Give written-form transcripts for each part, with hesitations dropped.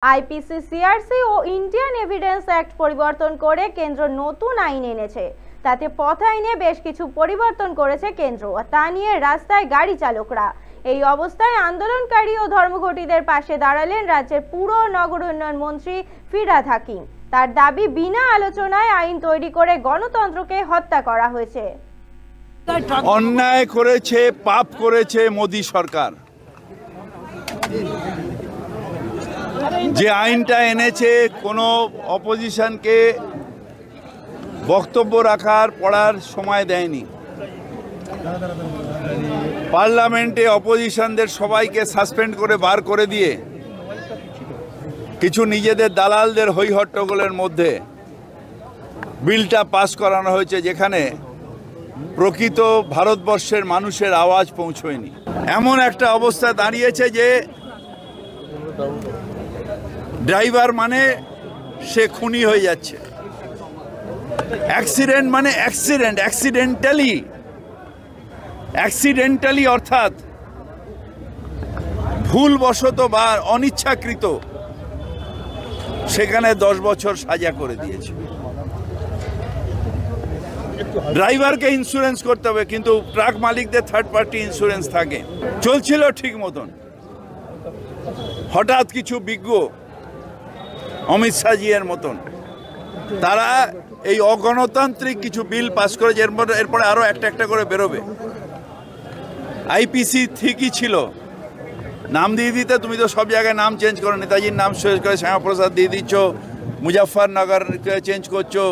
IPC, CRC ও Indian evidence act পরিবর্তন করে কেন্দ্র নতুন আইন এনেছে। তাতে পথ আইনে বেশ কিছু পরিবর্তন করেছে কেন্দ্র, তা নিয়ে রাস্তায় গাড়ি চালকরা। এই অবস্থায় আন্দোলনকারী ও ধর্মঘটীদের পাশে দাঁড়ালেন রাজ্যের পুর ও নগর উন্নয়ন মন্ত্রী ফিরহাদ হাকিম। তার দাবি, বিনা আলোচনায় আইন তৈরি করে গণতন্ত্রকে হত্যা করা হয়েছে। অন্যায় করেছে, পাপ করেছে মোদী সরকার। যে আইনটা এনেছে, কোনো অপোজিশনকে বক্তব্য রাখার পড়ার সময় দেয়নি। পার্লামেন্টে অপোজিশনদের সবাইকে সাসপেন্ড করে বার করে দিয়ে কিছু নিজেদের দালালদের হই হট্টগোলের মধ্যে বিলটা পাস করানো হয়েছে, যেখানে প্রকৃত ভারতবর্ষের মানুষের আওয়াজ পৌঁছয়নি। এমন একটা অবস্থা দাঁড়িয়েছে যে ড্রাইভার মানে সে খুনি হয়ে যাচ্ছে, অ্যাক্সিডেন্ট মানে অ্যাক্সিডেন্টালি অর্থাৎ ভুলবশত বা অনিচ্ছাকৃত, সেখানে 10 বছর সাজা করে দিয়েছে। ড্রাইভারকে ইন্স্যুরেন্স করতে হবে, কিন্তু ট্রাক মালিকদের থার্ড পার্টি ইন্স্যুরেন্স থাকে। চলছিল ঠিক মতন, হঠাৎ কিছু বিজ্ঞ অমিত শাহজির মতন তারা এই অগণতান্ত্রিক কিছু বিল পাস করেছে। এরপরে আরো একটা একটা করে বেরোবে। আইপিসি ঠিকই ছিল, নাম দিয়ে দিতে। তুমি তো সব জায়গায় নাম চেঞ্জ করো, নেতাজির নাম শেষ করে শ্যামাপ্রসাদ দিয়ে দিচ্ছ, মুজাফফরনগরকে চেঞ্জ করছো,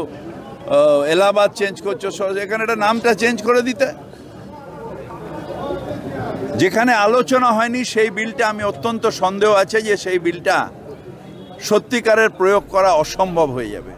এলাহাবাদ চেঞ্জ করছো। এখানে একটা নামটা চেঞ্জ করে দিতে। যেখানে আলোচনা হয়নি সেই বিলটা, আমি অত্যন্ত সন্দেহ আছে যে সেই বিলটা সত্যিকারের প্রয়োগ করা অসম্ভব হয়ে যাবে।